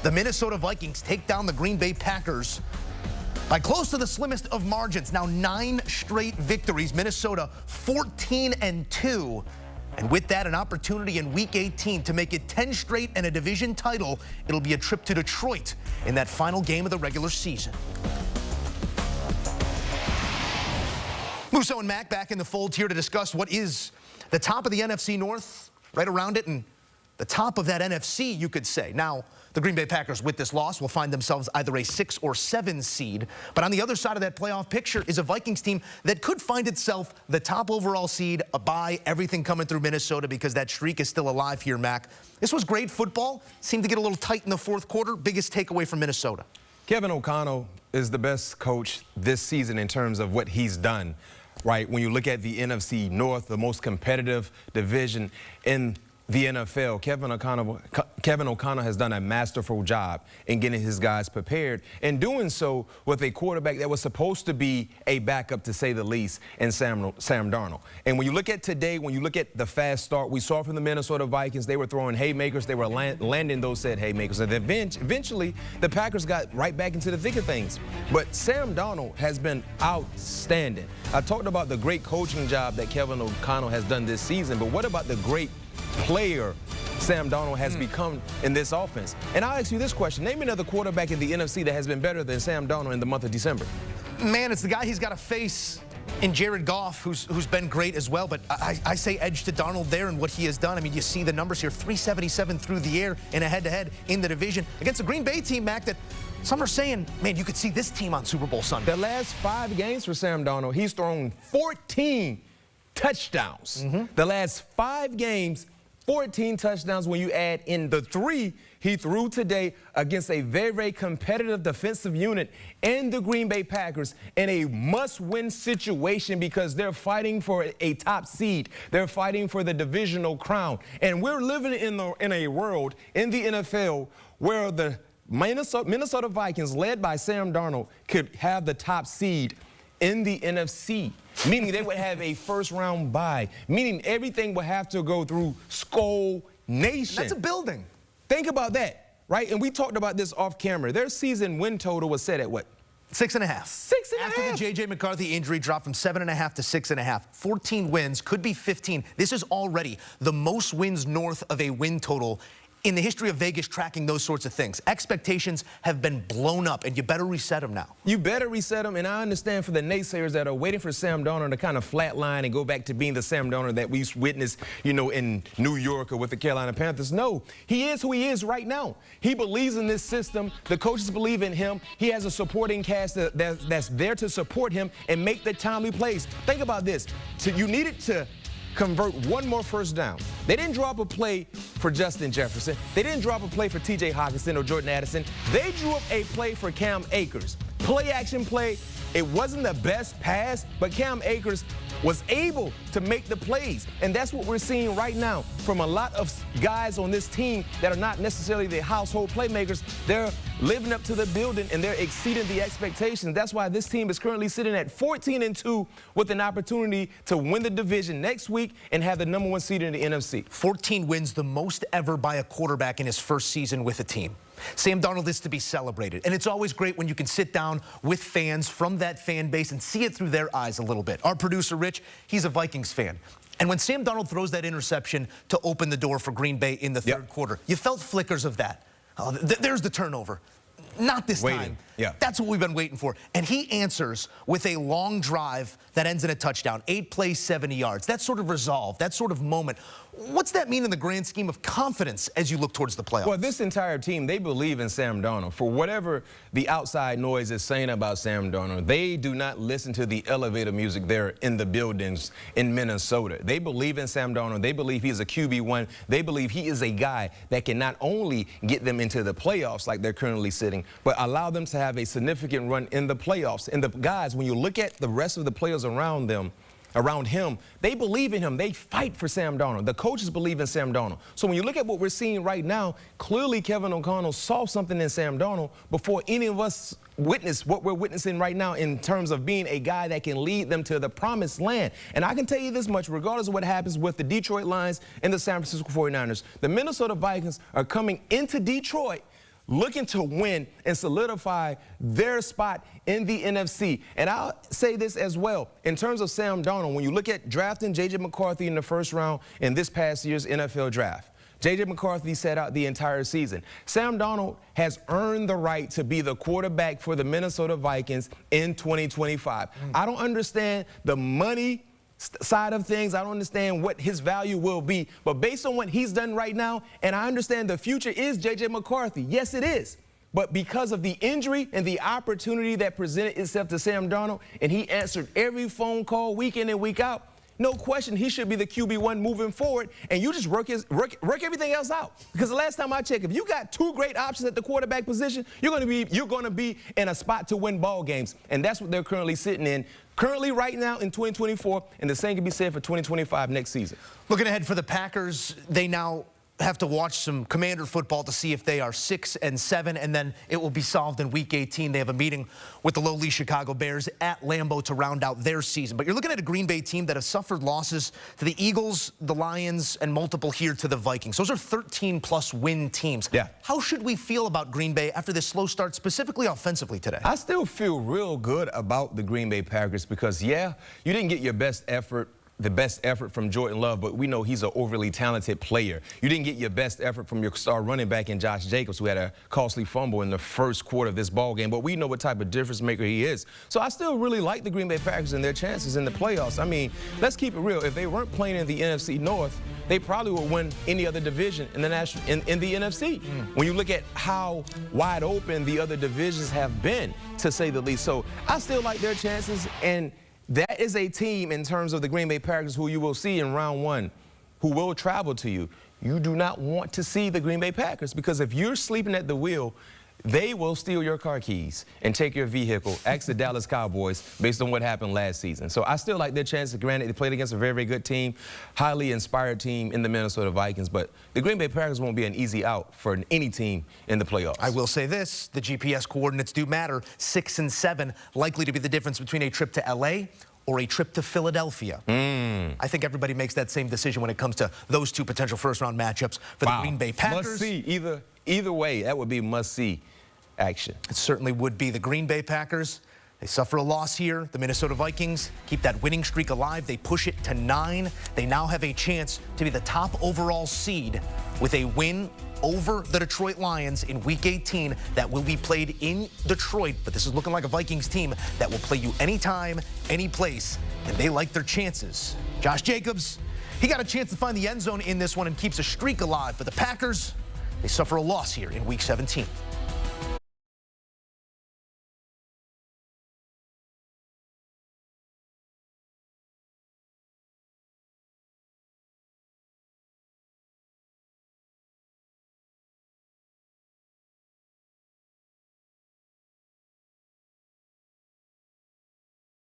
The Minnesota Vikings take down the Green Bay Packers by close to the slimmest of margins. Now 9 straight victories. Minnesota 14-2. And with that, an opportunity in Week 18 to make it 10 straight and a division title. It'll be a trip to Detroit in that final game of the regular season. Musso and Mac back in the fold here to discuss what is the top of the NFC North, right around it, and the top of that NFC, you could say. Now, the Green Bay Packers, with this loss, will find themselves either a 6 or 7 seed. But on the other side of that playoff picture is a Vikings team that could find itself the top overall seed, a bye, everything coming through Minnesota because that streak is still alive here, Mac. This was great football. Seemed to get a little tight in the fourth quarter. Biggest takeaway from Minnesota. Kevin O'Connell is the best coach this season in terms of what he's done, right? When you look at the NFC North, the most competitive division in the NFL, Kevin O'Connell has done a masterful job in getting his guys prepared and doing so with a quarterback that was supposed to be a backup, to say the least, in Sam Darnold. And when you look at today, when you look at the fast start we saw from the Minnesota Vikings, they were throwing haymakers, they were landing those said haymakers, and then eventually the Packers got right back into the thick of things. But Sam Darnold has been outstanding. I talked about the great coaching job that Kevin O'Connell has done this season, but what about the great player Sam Darnold has become in this offense? And I'll ask you this question. Name another quarterback in the NFC that has been better than Sam Darnold in the month of December. Man, it's the guy he's got to face in Jared Goff, who's been great as well. But I say edge to Darnold there and what he has done. I mean, you see the numbers here, 377 through the air in a head-to-head in the division against a Green Bay team, Mac, that some are saying, man, you could see this team on Super Bowl Sunday. The last 5 games for Sam Darnold, he's thrown 14 touchdowns. The last 5 games, 14 touchdowns when you add in the 3 he threw today against a very, very competitive defensive unit in the Green Bay Packers in a must-win situation because they're fighting for a top seed. They're fighting for the divisional crown. And we're living in a world in the NFL where the Minnesota Vikings, led by Sam Darnold, could have the top seed in the NFC, meaning they would have a first-round bye, meaning everything would have to go through Skull Nation. That's a building. Think about that, right? And we talked about this off camera. Their season win total was set at what? 6.5. 6.5. After the J.J. McCarthy injury dropped from 7.5 to 6.5. 14 wins, could be 15. This is already the most wins north of a win total in the history of Vegas tracking those sorts of things. Expectations have been blown up, and you better reset them now. You better reset them, and I understand for the naysayers that are waiting for Sam Darnold to kind of flatline and go back to being the Sam Darnold that we witnessed, you know, in New York or with the Carolina Panthers. No, he is who he is right now. He believes in this system. The coaches believe in him. He has a supporting cast that's there to support him and make the timely plays. Think about this. So you needed to convert one more first down. They didn't drop a play for Justin Jefferson. They didn't drop a play for T.J. Hockenson or Jordan Addison. They drew up a play for Cam Akers. Play action play. It wasn't the best pass, but Cam Akers was able to make the plays. And that's what we're seeing right now from a lot of guys on this team that are not necessarily the household playmakers. They're living up to the building and they're exceeding the expectations. That's why this team is currently sitting at 14-2 with an opportunity to win the division next week and have the #1 seed in the NFC. 14 wins, the most ever by a quarterback in his first season with a team. Sam Darnold is to be celebrated, and it's always great when you can sit down with fans from that fan base and see it through their eyes a little bit. Our producer, Rich, he's a Vikings fan. And when Sam Darnold throws that interception to open the door for Green Bay in the third quarter, you felt flickers of that. Oh, there's the turnover. Not this time. Yeah. That's what we've been waiting for. And he answers with a long drive that ends in a touchdown. 8 plays, 70 yards. That sort of resolve, that sort of moment. What's that mean in the grand scheme of confidence as you look towards the playoffs? Well, this entire team, they believe in Sam Darnold. For whatever the outside noise is saying about Sam Darnold, they do not listen to the elevator music there in the buildings in Minnesota. They believe in Sam Darnold. They believe he is a QB1. They believe he is a guy that can not only get them into the playoffs like they're currently sitting, but allow them to have a significant run in the playoffs. And the guys, when you look at the rest of the players around him, they believe in him. They fight for Sam Darnold. The coaches believe in Sam Darnold. So when you look at what we're seeing right now, clearly Kevin O'Connell saw something in Sam Darnold before any of us witnessed what we're witnessing right now in terms of being a guy that can lead them to the promised land. And I can tell you this much, regardless of what happens with the Detroit Lions and the San Francisco 49ers, the Minnesota Vikings are coming into Detroit looking to win and solidify their spot in the NFC. And I'll say this as well. In terms of Sam Darnold, when you look at drafting J.J. McCarthy in the first round in this past year's NFL draft, J.J. McCarthy sat out the entire season. Sam Darnold has earned the right to be the quarterback for the Minnesota Vikings in 2025. I don't understand the money side of things. I don't understand what his value will be. But based on what he's done right now, and I understand the future is J.J. McCarthy. Yes, it is. But because of the injury and the opportunity that presented itself to Sam Darnold, and he answered every phone call week in and week out, no question, he should be the QB1 moving forward, and you just work everything else out. Because the last time I checked, if you got two great options at the quarterback position, you're going to be in a spot to win ball games, and that's what they're currently sitting in. Currently, right now in 2024, and the same can be said for 2025 next season. Looking ahead for the Packers, they now have to watch some Commander football to see if they are 6-7, and then it will be solved in Week 18. They have a meeting with the lowly Chicago Bears at Lambeau to round out their season. But you're looking at a Green Bay team that has suffered losses to the Eagles, the Lions, and multiple here to the Vikings. Those are 13-plus win teams. Yeah. How should we feel about Green Bay after this slow start, specifically offensively today? I still feel real good about the Green Bay Packers because, yeah, you didn't get your best effort, the best effort from Jordan Love, but we know he's an overly talented player. You didn't get your best effort from your star running back in Josh Jacobs, who had a costly fumble in the first quarter of this ball game, but we know what type of difference maker he is. So I still really like the Green Bay Packers and their chances in the playoffs. I mean, let's keep it real. If they weren't playing in the NFC North, they probably would win any other division in the NFC. When you look at how wide open the other divisions have been, to say the least. So I still like their chances, and that is a team in terms of the Green Bay Packers who you will see in round one, who will travel to you. You do not want to see the Green Bay Packers because if you're sleeping at the wheel, they will steal your car keys and take your vehicle. Ask the Dallas Cowboys based on what happened last season. So I still like their chances. Granted, they played against a very, very good team, highly inspired team in the Minnesota Vikings. But the Green Bay Packers won't be an easy out for any team in the playoffs. I will say this, the GPS coordinates do matter. 6-7, likely to be the difference between a trip to L.A. or a trip to Philadelphia. I think everybody makes that same decision when it comes to those two potential first-round matchups for the Green Bay Packers. Must-see. Either way, that would be must-see action. It certainly would be. The Green Bay Packers, they suffer a loss here. The Minnesota Vikings keep that winning streak alive. They push it to 9. They now have a chance to be the top overall seed with a win over the Detroit Lions in Week 18 that will be played in Detroit. But this is looking like a Vikings team that will play you anytime, any place, and they like their chances. Josh Jacobs, he got a chance to find the end zone in this one and keeps a streak alive. But the Packers, they suffer a loss here in Week 17.